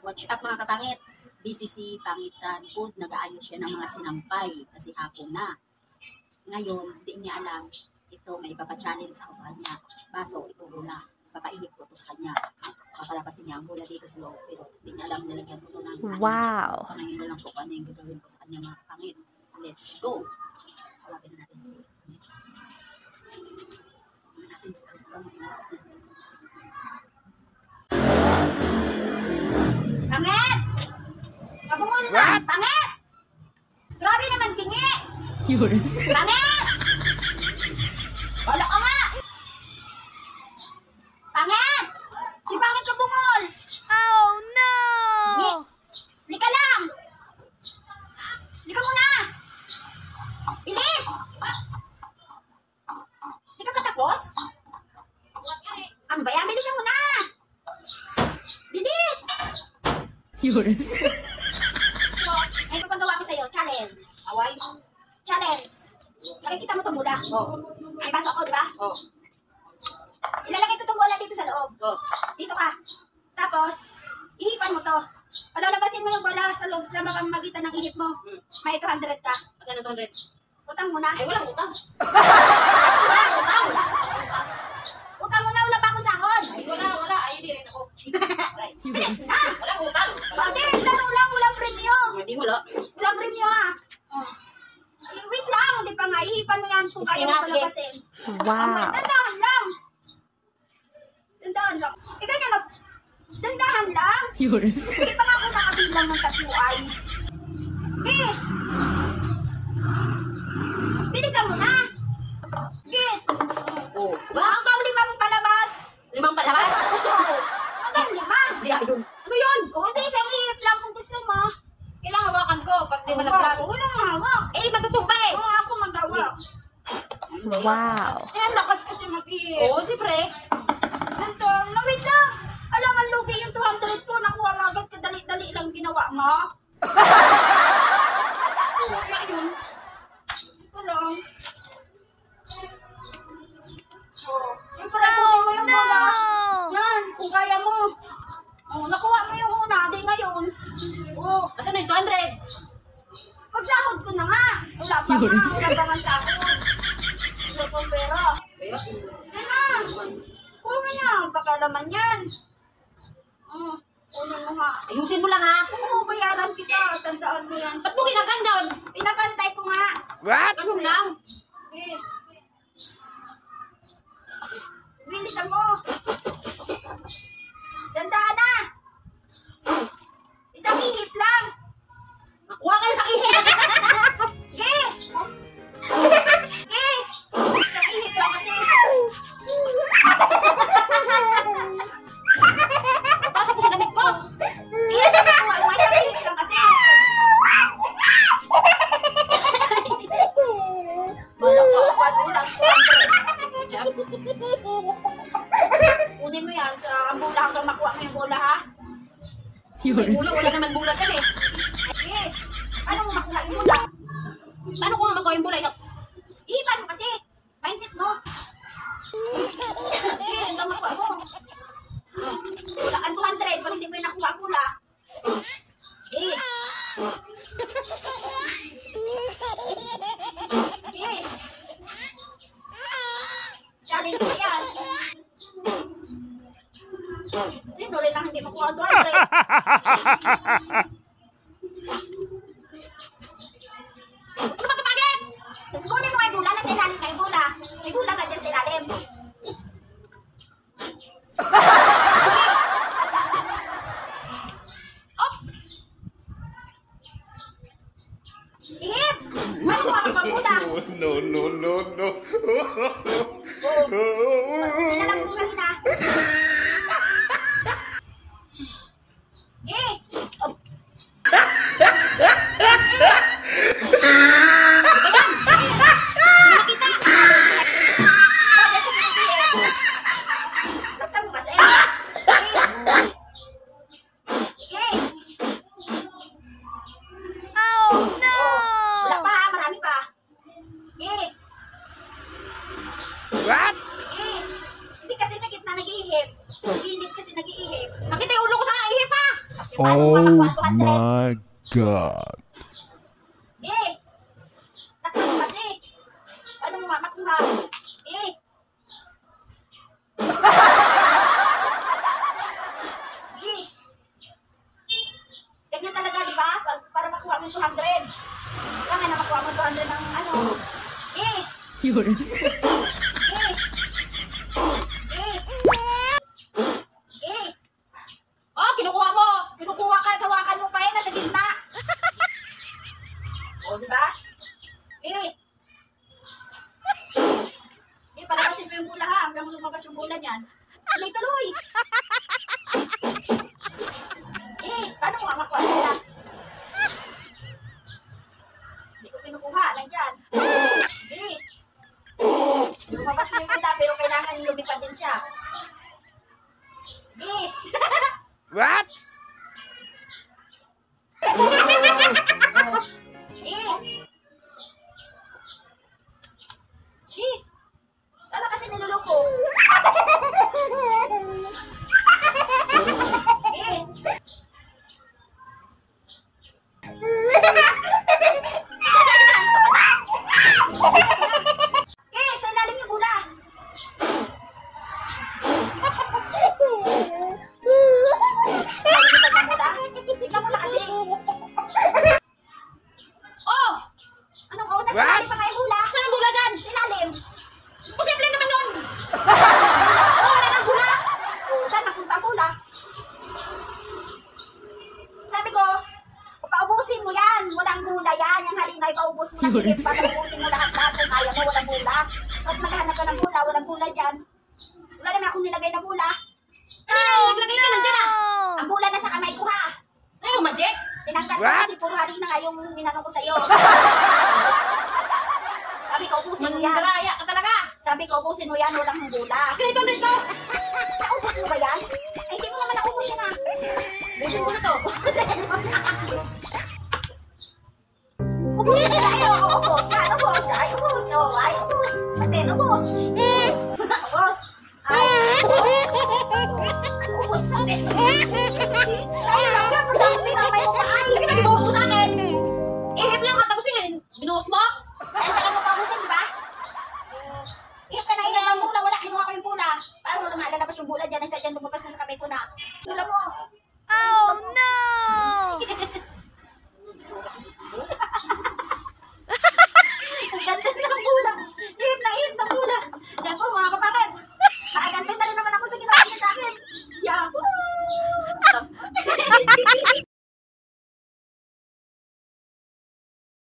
Watch up mga kapangit. Busy si Pangit sa likod. Nag-aayos siya ng mga sinampay kasi hapon na. Ngayon, di niya alam. Ito, may ipapa-challenge ako sa kanya. Baso, ito muna. Papainip ko ito sa kanya. Papalapasin niya ang bola dito sa loob. Pero di niya alam, nilagyan ko ito ng wow. Pangayon na lang po kung ano yung gagawin ko sa kanya mga kapangit. Let's go! Halapin na natin si Pangit! Kabungon ka! Pangit! Grabe naman bingi! Pangit! Wala ka nga! Pangit! Si Pangit kabungol! Oh no! Lika lang! Lika muna! Bilis! Di ka pa tapos? Ano ba yan? Bilisan mo na! Bilis! So, may papagawa ko sa'yo. Challenge. Away? Challenge. Nakikita mo itong bola? Oo. May baso ako, di ba? Oo. Ilalagay ko itong bola dito sa loob. Oo. Dito ka. Tapos, ihipan mo to. Palalabasin mo yung bola sa loob sa magitan ng ihip mo. May 200 ka. Saan na 200? Utang muna. Ay, walang utang. Utang. Utang muna, wala pa akong sahod. Ay, wala. Ay, hindi rin ako. Bilis na. Walang utang. Bakit? Laro lang, walang premyo. Hindi, wala. Walang premyo ha. Ay, wait lang, hindi pa nga. Ihipan mo yan kung kaya mo palabasin. Wow. Dandahan lang. Dandahan lang. Ikaw nga, dandahan lang. Hindi pa nga ako nakabilang ng tatlo ay. Eh. Bilisan mo na. Sige. Oh. Hanggang 5 palabas. 5 palabas? Oo. Hanggang 5. Ano yun? O, hindi, isang ihip lang kung gusto mo. Kailangan hawakan ko para di malaglag. Oo, walang hawak. Eh, matutumba eh. Oo, ako magawa. Wow. Eh, ang lakas kasi mag-ihip. Oo, siyempre. Ganito, wait lang. Alam, ang lugi yung 200 ko. Nakuha mo agad kadali-dali lang ginawa mo. Kaya yun. Ito lang. Siyempre, kunin mo yung bola. Yan, kung kaya mo. Oh, nakuha mo yung una, di ngayon. Oh, asan na yung 200? Pagsahod ko na nga. Wala pa nga sahod. Wala pang pera. Di na. Kunin na, baka naman yan. Kunin mo ha. Ayusin mo lang ha. Oo, bayaran kita. Tandaan mo yan. Ba't mo kinagandaan? Pinapantay ko nga. What? Ganun lang. Okay. Bilisan mo. Dandaan na. Isang ihip lang. Nakuha kayo sa ihip. Sige. Sige. Isang ihip lang kasi. Pasok mo sa damit ko. Sige. Nakuha isang ihip lang kasi. Malakawan mo lang. Kunin mo yan sa bola hanggang makuha mo yung bola ha. Wala naman bola dyan eh. Eh, paano mo makuha yung bola? Paano ko makuha yung bola? Ipan mo kasi. Mindset mo. Eh, hanggang makuha mo. Wala kang 200 pag hindi mo yung nakuha ang bola. Eh. Yes. Challenge mo yan. Sino ulit lang hindi makuha ang 200? Ano ba kapagin? Kunin mo kay bola na sa ilalim kay bola. May bola na dyan sa ilalim. Oh! Ihip! May kuha ka bola. No. Pinalang mo kanina. Eh! Oh. Laksan mo kasi. Oh no! Wala pa ha, marami pa. What? Eh! Paano mo Oh makakuha 200? my God. Eh! Taksa mo kasi. Paano mo makakuha? Eh! Eh! Ganyan talaga, di ba? Para makuha mo 200. Kaya na makuha mo 200 ng ano. Eh! Yun. Eh! Eh! Eh! Oh, kinukuha mo! Kinukuha ka, tawakan mo pa yun, nasa gitna. O, di ba? Eh! Eh, palabasin mo yung bola ha, hanggang lumabas yung bola niyan. Tuloy-tuloy! Eh, paano mo makakuha nila? Hindi ko kinukuha, nandyan. Eh! Lumabas na yung bola, pero kailangan lumipad din siya. Eh! What? Eh! Please! Ano kasi niluloko? Eh! Eh! Sa ilalim yung bola! Lumipad ng bola? Tignan mo na kasi! Oh! Anong oras? Sa What? ilalim pa tayo bola? Saan ang bola dyan? Sa ilalim? Posible naman nun! Wala ng bola! Saan napunta ang bola? Sabi ko, paubusin mo yan! Walang bola yan! Yung halina, ipaubos mo na higit pa. Paubusin mo lahat-lahat kung kaya mo, walang bola. Pag maghanap ka ng bola, walang bola dyan. Wala naman akong nilagay na bola. Naglagay ka nandyan ah! Ang bola na sa kamay ko ha! Ayaw, magic! Tinanggal ko What? kasi puro hari na nga yung minanong ko sa'yo. Sabi ko, ubusin mo yan. Mandraya ka talaga. Sabi ko, ubusin mo yan, walang bola. Ganito, ganito. Naubos mo ba yan? Ay, hindi mo naman naubos yan ah. Busin mo na to. Ubusin mo na yun. Ubus. Yan, ubus. Ay, ubus. Oh, ay, ubus. Matin, ubus. Ubus. Ay, ubus. Matin. Ay, lang yan. Pagdating din ang may mukha. Hindi ka nag-ibawas mo sa akin. Ihip lang katapusin. Binuhos mo? Ay, tagal mo pa ubusin, di ba? Ihip ka na ihip ang bula. Wala, kinuha ko yung bula. Paano naman lalabas yung bula dyan? Isa dyan lumabas na sa kamay ko na. Bula mo.